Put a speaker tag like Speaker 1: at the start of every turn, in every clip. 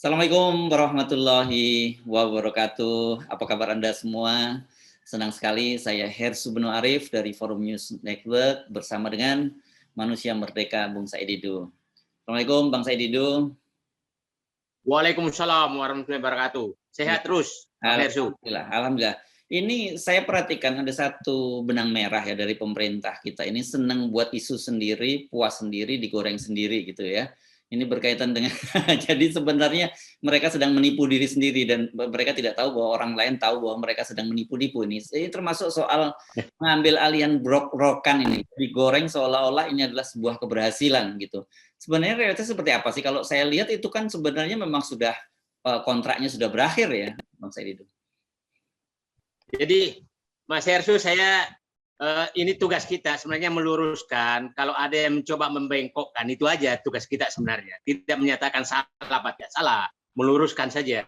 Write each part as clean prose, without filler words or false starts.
Speaker 1: Assalamualaikum warahmatullahi wabarakatuh. Apa kabar Anda semua? Senang sekali saya Hersu Benu Arif dari Forum News Network bersama dengan Manusia Merdeka Bung Said Didu. Assalamualaikum Bang Said Didu.
Speaker 2: Waalaikumsalam warahmatullahi wabarakatuh. Sehat terus, Bang Hersu.
Speaker 1: Alhamdulillah. Ini saya perhatikan ada satu benang merah ya dari pemerintah kita. Ini senang buat isu sendiri, puas sendiri, digoreng sendiri gitu ya. Ini berkaitan dengan jadi sebenarnya mereka sedang menipu diri sendiri dan mereka tidak tahu bahwa orang lain tahu bahwa mereka sedang menipu-nipu ini. Ini termasuk soal mengambil alihan brok-brokan ini, digoreng seolah-olah ini adalah sebuah keberhasilan gitu. Sebenarnya realitasnya seperti apa sih? Kalau saya lihat itu kan sebenarnya memang sudah kontraknya sudah berakhir ya, Bang Said itu.
Speaker 2: Jadi, Mas Hersu, ini tugas kita sebenarnya meluruskan. Kalau ada yang mencoba membengkokkan, itu aja tugas kita sebenarnya. Tidak menyatakan salah apa tidak salah, meluruskan saja.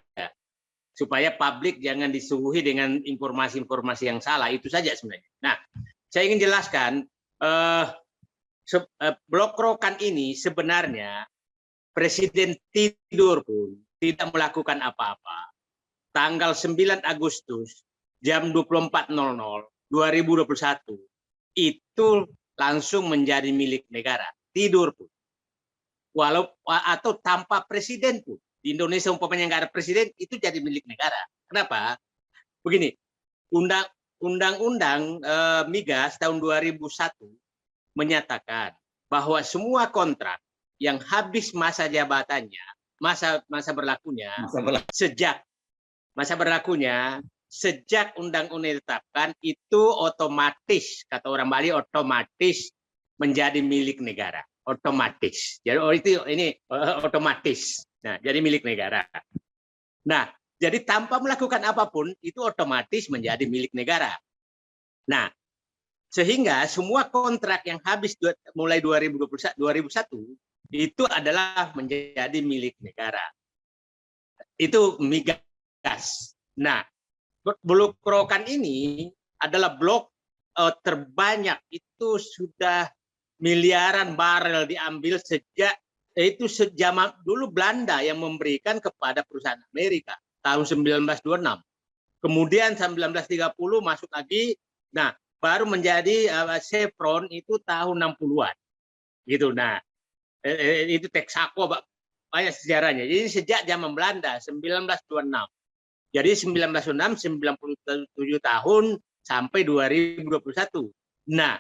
Speaker 2: Supaya publik jangan disuguhi dengan informasi-informasi yang salah, itu saja sebenarnya. Nah, saya ingin jelaskan, blok rokan ini sebenarnya Presiden tidur pun tidak melakukan apa-apa. Tanggal 9 Agustus jam 24.00 2021 itu langsung menjadi milik negara, tidur pun. Atau tanpa presiden pun. Di Indonesia umpamanya nggak ada presiden, itu jadi milik negara. Kenapa? Begini, Undang-Undang Migas tahun 2001 menyatakan bahwa semua kontrak yang habis masa jabatannya, masa berlakunya, sejak undang-undang ditetapkan itu otomatis, kata orang Bali, otomatis menjadi milik negara, otomatis. Jadi ini otomatis. Nah, jadi milik negara. Nah, jadi tanpa melakukan apapun itu otomatis menjadi milik negara. Nah, sehingga semua kontrak yang habis mulai 2001 itu adalah menjadi milik negara. Itu migas. Nah, blok rokan ini adalah blok terbanyak, itu sudah miliaran barel diambil sejak dulu Belanda yang memberikan kepada perusahaan Amerika tahun 1926. Kemudian 1930 masuk lagi. Nah, baru menjadi Chevron itu tahun 60-an. Gitu. Nah, itu Texaco banyak sejarahnya. Jadi sejak zaman Belanda 1926. Jadi 1926 97 tahun sampai 2021. Nah,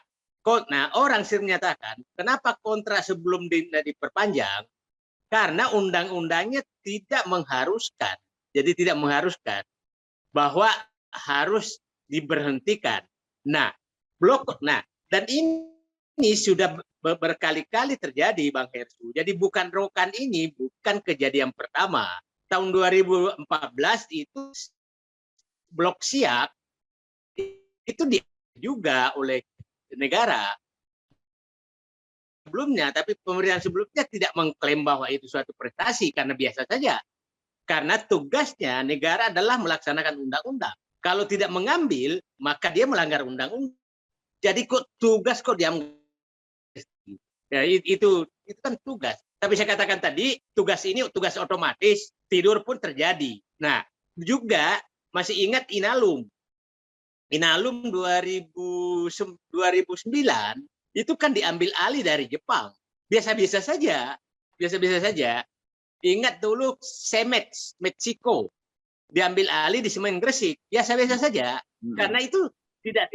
Speaker 2: orang sering menyatakan kenapa kontrak sebelum diperpanjang? Karena undang-undangnya tidak mengharuskan. Jadi tidak mengharuskan bahwa harus diberhentikan. Nah, dan ini sudah berkali-kali terjadi, Bang Hersu. Jadi bukan rokan ini bukan kejadian pertama. Tahun 2014 itu blok siap itu juga oleh negara sebelumnya, tapi pemerintahan sebelumnya tidak mengklaim bahwa itu suatu prestasi karena biasa saja. Karena tugasnya negara adalah melaksanakan undang-undang. Kalau tidak mengambil, maka dia melanggar undang-undang. Jadi tugas diambil. Ya, itu kan tugas. Tapi saya katakan tadi, tugas ini tugas otomatis, tidur pun terjadi. Nah, juga masih ingat Inalum. Inalum 2009 itu kan diambil alih dari Jepang. Biasa-biasa saja. Biasa-biasa saja. Ingat dulu Cemex, Meksiko, diambil alih di Semen Gresik. Biasa-biasa saja. Karena itu tidak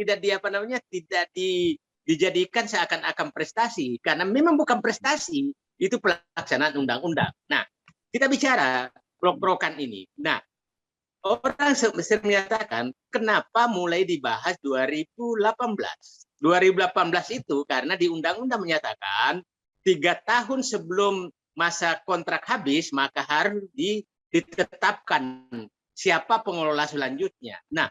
Speaker 2: dijadikan seakan-akan prestasi. Karena memang bukan prestasi, itu pelaksanaan undang-undang. Nah, kita bicara blok-blokan ini. Nah, orang sering menyatakan kenapa mulai dibahas 2018. 2018 itu karena di undang-undang menyatakan 3 tahun sebelum masa kontrak habis maka harus ditetapkan siapa pengelola selanjutnya. Nah,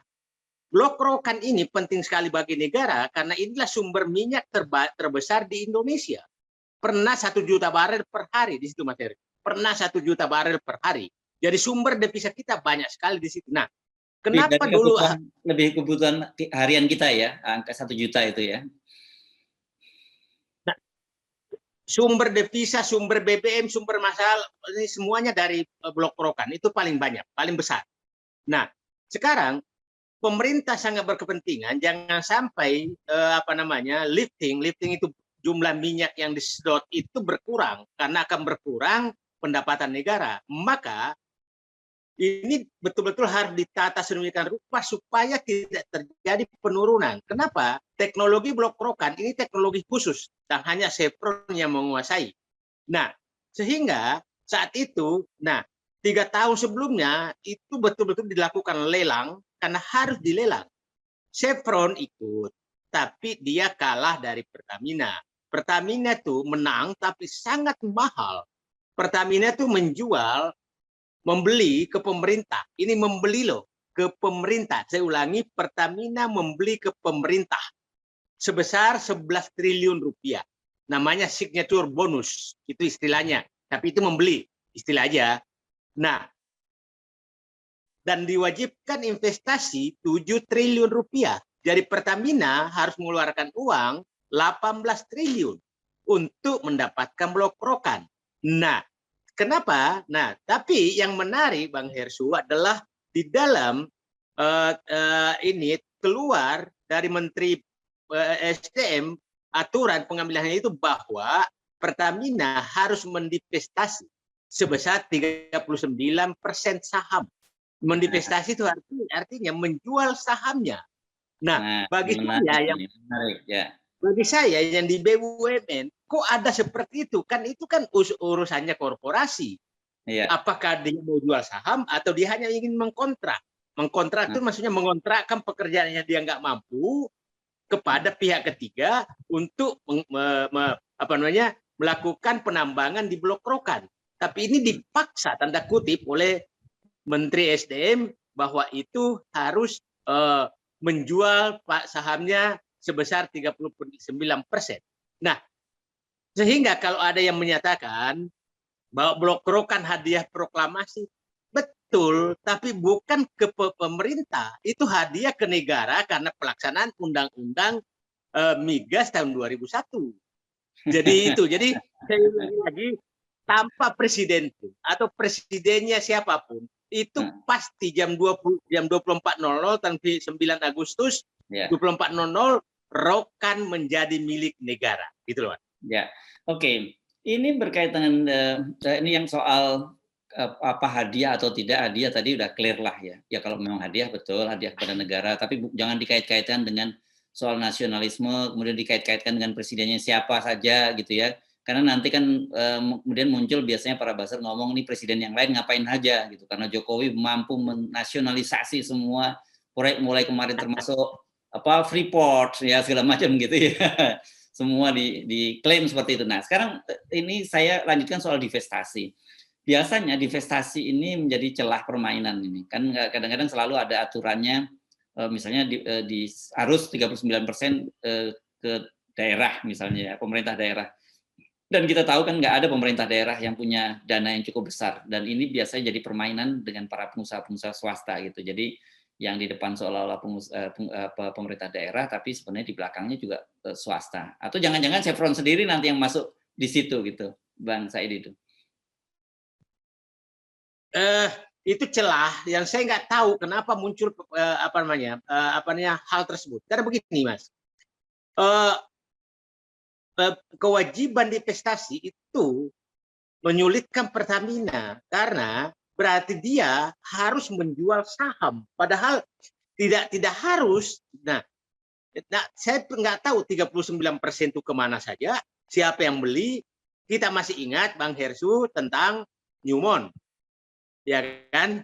Speaker 2: blok rokan ini penting sekali bagi negara karena inilah sumber minyak terbesar di Indonesia. Pernah 1 juta barel per hari di situ, Mas Heri. Pernah 1 juta barel per hari. Jadi sumber devisa kita banyak sekali di situ. Nah, kenapa dulu
Speaker 1: lebih kebutuhan harian kita ya, angka 1 juta itu ya.
Speaker 2: sumber devisa, sumber BBM, sumber masalah ini semuanya dari Blok Rokan, itu paling banyak, paling besar. Nah, sekarang pemerintah sangat berkepentingan jangan sampai lifting itu jumlah minyak yang disedot itu berkurang karena akan berkurang pendapatan negara. Maka ini betul-betul harus ditata sedemikian rupa supaya tidak terjadi penurunan. Kenapa? Teknologi Blok Rokan ini teknologi khusus dan hanya Chevron yang menguasai. Nah, sehingga saat itu, 3 tahun sebelumnya itu betul-betul dilakukan lelang karena harus dilelang. Chevron ikut, tapi dia kalah dari Pertamina. Pertamina itu menang tapi sangat mahal. Pertamina itu membeli ke pemerintah. Ini membeli loh ke pemerintah. Saya ulangi, Pertamina membeli ke pemerintah sebesar 11 triliun rupiah. Namanya signature bonus, itu istilahnya. Tapi itu membeli, istilah aja. Nah, dan diwajibkan investasi 7 triliun rupiah. Jadi Pertamina harus mengeluarkan uang 18 triliun untuk mendapatkan Blok Rokan. Nah, kenapa? Nah, tapi yang menarik Bang Hersu adalah di dalam ini keluar dari Menteri SDM aturan pengambilannya itu bahwa Pertamina harus mendivestasi sebesar 39% saham. Mendivestasi itu artinya menjual sahamnya. Nah, bagi saya yang di BUMN kok ada seperti itu? Kan itu kan urusannya korporasi. Ya. Apakah dia mau jual saham atau dia hanya ingin mengkontrak? Mengkontrak itu maksudnya mengontrakkan pekerjaan yang dia nggak mampu kepada pihak ketiga untuk melakukan penambangan di Blok Rokan. Tapi ini dipaksa tanda kutip oleh Menteri SDM bahwa itu harus menjual sahamnya sebesar 39%. Nah, sehingga kalau ada yang menyatakan bahwa Blok Rokan hadiah proklamasi, betul, tapi bukan ke pemerintah, itu hadiah ke negara karena pelaksanaan Undang-Undang Migas tahun 2001. Jadi itu, jadi saya ulangi lagi, tanpa presiden pun atau presidennya siapapun, itu pasti jam 24.00 tanggal 9 Agustus 24.00 Rokan menjadi milik negara, gitu loh.
Speaker 1: Ya, oke. Ini berkaitan dengan ini yang soal apa hadiah atau tidak hadiah tadi udah clear lah ya. Ya kalau memang hadiah betul hadiah kepada negara, tapi jangan dikait-kaitkan dengan soal nasionalisme, kemudian dikait-kaitkan dengan presidennya siapa saja gitu ya. Karena nanti kan kemudian muncul biasanya para buzzer ngomong nih presiden yang lain ngapain aja gitu. Karena Jokowi mampu menasionalisasi semua proyek mulai kemarin termasuk Freeport ya segala macam gitu ya. Semua diklaim seperti itu. Nah, sekarang ini saya lanjutkan soal divestasi. Biasanya divestasi ini menjadi celah permainan ini. Kan kadang-kadang selalu ada aturannya, misalnya harus 39% ke daerah misalnya, ya, pemerintah daerah. Dan kita tahu kan nggak ada pemerintah daerah yang punya dana yang cukup besar. Dan ini biasanya jadi permainan dengan para pengusaha-pengusaha swasta gitu. Jadi yang di depan seolah-olah pemerintah daerah, tapi sebenarnya di belakangnya juga swasta. Atau jangan-jangan Chevron sendiri nanti yang masuk di situ gitu, Bang Said itu.
Speaker 2: Itu celah yang saya nggak tahu kenapa muncul hal tersebut. Karena begini, Mas, kewajiban divestasi itu menyulitkan Pertamina karena berarti dia harus menjual saham, padahal tidak harus. Nah, saya nggak tahu 39% itu kemana saja, siapa yang beli. Kita masih ingat Bang Hersu tentang Newmont, ya kan?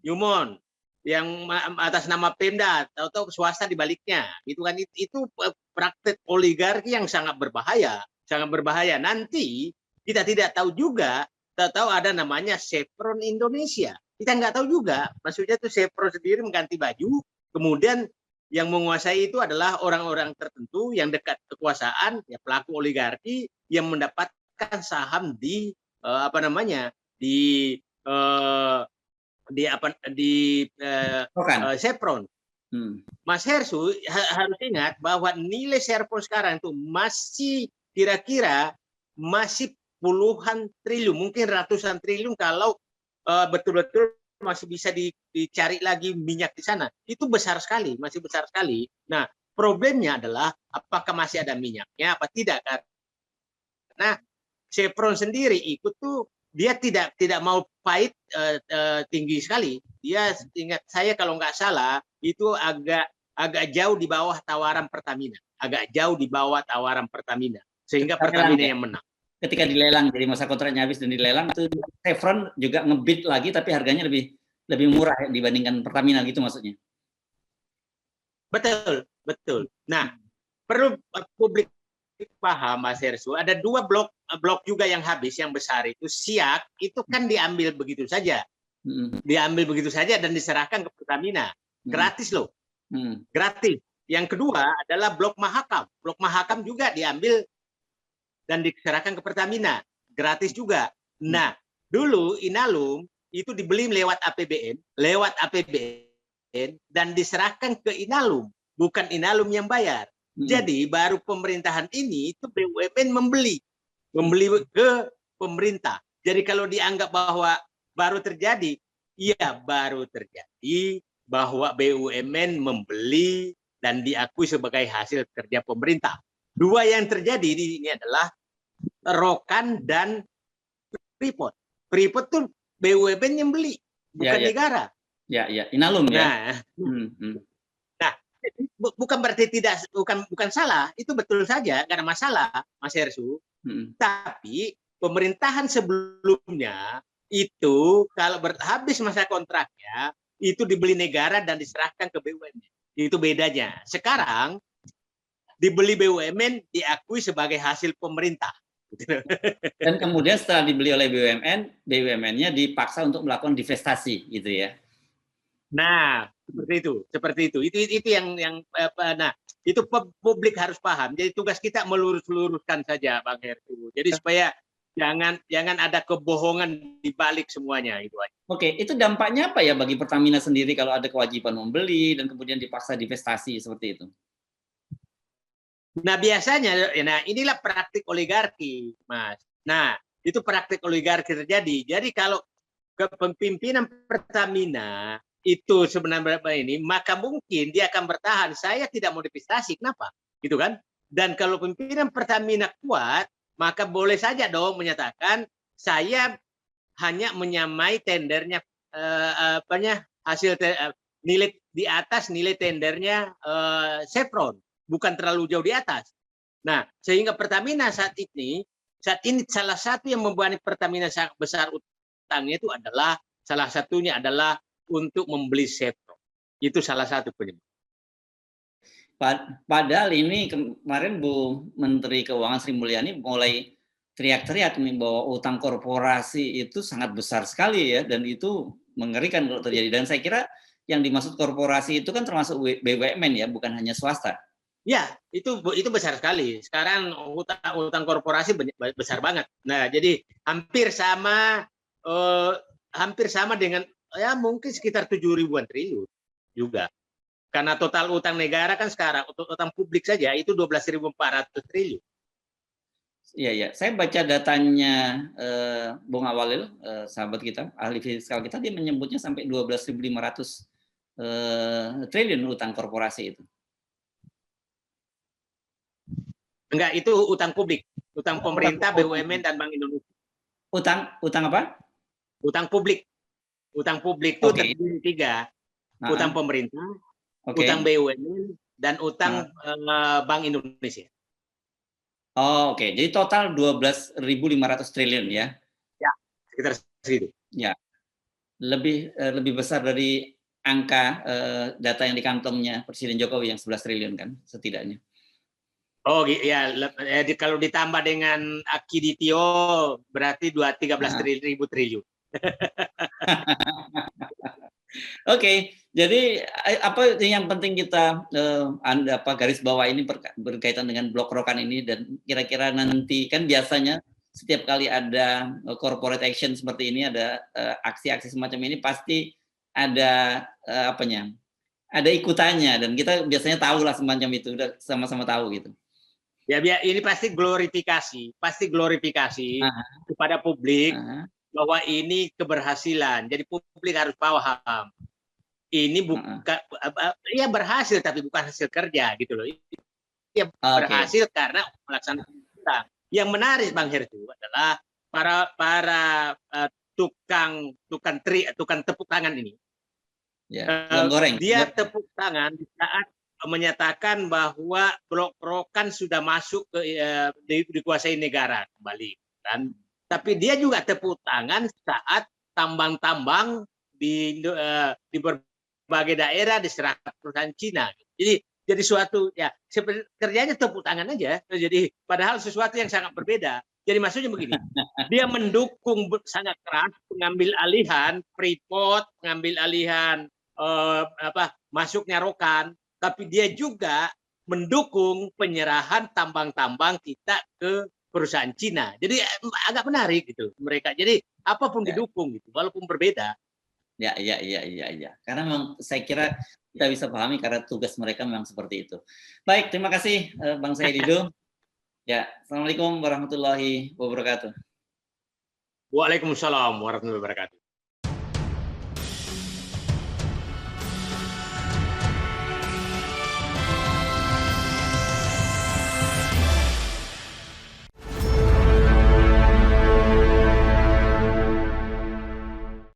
Speaker 2: Newmont yang atas nama Pemda, tahu-tahu swasta di baliknya, itu kan itu praktek oligarki yang sangat berbahaya, sangat berbahaya. Nanti kita tidak tahu juga. Tahu ada namanya Chevron Indonesia. Kita nggak tahu juga. Maksudnya itu Chevron sendiri mengganti baju, kemudian yang menguasai itu adalah orang-orang tertentu yang dekat kekuasaan, ya pelaku oligarki yang mendapatkan saham di Chevron. Mas Hersu harus ingat bahwa nilai Chevron sekarang itu masih kira-kira masih puluhan triliun, mungkin ratusan triliun kalau betul-betul masih bisa dicari lagi minyak di sana. Itu besar sekali, masih besar sekali. Nah, problemnya adalah apakah masih ada minyaknya apa tidak, karena Chevron sendiri ikut tuh dia tidak mau fight tinggi sekali. Dia, ingat saya kalau nggak salah itu agak jauh di bawah tawaran Pertamina, agak jauh di bawah tawaran Pertamina, sehingga
Speaker 1: Ketika lelang,
Speaker 2: Pertamina
Speaker 1: ya?
Speaker 2: yang menang.
Speaker 1: Ketika dilelang, jadi masa kontraknya habis dan dilelang, itu Chevron juga ngebid lagi, tapi harganya lebih murah dibandingkan Pertamina gitu maksudnya.
Speaker 2: Betul, betul. Nah, perlu publik paham, Mas Hersu, ada dua blok juga yang habis, yang besar itu Siak, itu kan diambil begitu saja. Diambil begitu saja dan diserahkan ke Pertamina. Gratis loh. Gratis. Yang kedua adalah blok Mahakam. Blok Mahakam juga diambil dan diserahkan ke Pertamina. Gratis juga. Nah, dulu Inalum itu dibeli lewat APBN, dan diserahkan ke Inalum, bukan Inalum yang bayar. Jadi baru pemerintahan ini itu BUMN membeli ke pemerintah. Jadi kalau dianggap bahwa baru terjadi, iya baru terjadi bahwa BUMN membeli dan diakui sebagai hasil kerja pemerintah. Dua yang terjadi ini adalah Rokan dan Freeport. Freeport tuh BUMN yang beli, bukan negara.
Speaker 1: Ya, Inalum ya.
Speaker 2: Nah, bukan berarti bukan salah, itu betul saja, nggak ada masalah, Mas Hersu. Tapi pemerintahan sebelumnya itu kalau habis masa kontraknya itu dibeli negara dan diserahkan ke BUMN. Itu bedanya. Sekarang dibeli BUMN diakui sebagai hasil pemerintah.
Speaker 1: Dan kemudian setelah dibeli oleh BUMN, BUMN-nya dipaksa untuk melakukan divestasi, gitu ya.
Speaker 2: Nah, seperti itu. Itu yang nah, itu publik harus paham. Jadi tugas kita meluruskan saja, Bang Hertu. Jadi supaya jangan ada kebohongan di balik semuanya itu aja.
Speaker 1: Oke, itu dampaknya apa ya bagi Pertamina sendiri kalau ada kewajiban membeli dan kemudian dipaksa divestasi seperti itu?
Speaker 2: Nah, biasanya, nah inilah praktik oligarki, Mas. Nah, itu praktik oligarki terjadi. Jadi kalau kepemimpinan Pertamina itu sebenarnya ini, maka mungkin dia akan bertahan. Saya tidak mau divestasi, kenapa? Gitu kan? Dan kalau pimpinan Pertamina kuat, maka boleh saja dong menyatakan saya hanya menyamai tendernya hasil nilai di atas nilai tendernya Chevron, bukan terlalu jauh di atas. Nah, sehingga Pertamina saat ini salah satu yang membebani Pertamina sangat besar utangnya itu adalah salah satunya adalah untuk membeli Chevron. Itu salah satu penyebab.
Speaker 1: Padahal ini kemarin Bu Menteri Keuangan Sri Mulyani mulai teriak-teriak nih bahwa utang korporasi itu sangat besar sekali ya, dan itu mengerikan kalau terjadi. Dan saya kira yang dimaksud korporasi itu kan termasuk BUMN ya, bukan hanya swasta.
Speaker 2: Ya, itu besar sekali. Sekarang utang korporasi besar banget. Nah, jadi hampir sama dengan ya mungkin sekitar 7.000-an triliun juga. Karena total utang negara kan sekarang untuk utang publik saja itu 12.400 triliun.
Speaker 1: Iya. Saya baca datanya Bung Awalil, sahabat kita, ahli fiskal kita, dia menyebutnya sampai 12.500 triliun utang korporasi itu.
Speaker 2: Enggak, itu utang publik, utang pemerintah, BUMN dan Bank Indonesia.
Speaker 1: Utang apa?
Speaker 2: Utang publik. Utang publik itu terdiri 3. Utang pemerintah, utang BUMN, dan utang Bank Indonesia.
Speaker 1: Oh, oke. Jadi total 12.500 triliun ya?
Speaker 2: Ya, sekitar segitu.
Speaker 1: Ya, lebih besar dari angka data yang di kantongnya Presiden Jokowi yang 11 triliun kan, setidaknya.
Speaker 2: Oh ya, kalau ditambah dengan Akiditio berarti 13.000 triliun.
Speaker 1: Oke, jadi apa yang penting kita garis bawah ini berkaitan dengan blok rokan ini, dan kira-kira nanti kan biasanya setiap kali ada corporate action seperti ini, ada aksi-aksi semacam ini pasti ada ada ikutannya, dan kita biasanya tahu lah semacam itu, udah sama-sama tahu gitu.
Speaker 2: Ya, ini pasti glorifikasi kepada publik bahwa ini keberhasilan. Jadi publik harus paham. Ini bukan ya berhasil tapi bukan hasil kerja gitu loh. Ya berhasil karena melaksanakan undang. Yang menarik Bang Hertu adalah para tukang tepuk tangan ini.
Speaker 1: Goreng.
Speaker 2: Dia tepuk tangan di saat menyatakan bahwa Blok Rokan sudah masuk ke dikuasai negara kembali, kan? Tapi dia juga tepuk tangan saat tambang-tambang di berbagai daerah diserahkan perusahaan Cina. Jadi suatu ya kerjanya tepuk tangan aja. Jadi padahal sesuatu yang sangat berbeda. Jadi maksudnya begini, dia mendukung sangat keras pengambil alihan Freeport, pengambil alihan masuknya Rokan, tapi dia juga mendukung penyerahan tambang-tambang kita ke perusahaan Cina. Jadi agak menarik gitu mereka. Jadi apapun didukung gitu, walaupun berbeda.
Speaker 1: Ya. Karena memang saya kira kita bisa pahami karena tugas mereka memang seperti itu. Baik, terima kasih Bang Said Didu. Ya, assalamualaikum warahmatullahi wabarakatuh.
Speaker 2: Waalaikumsalam warahmatullahi wabarakatuh.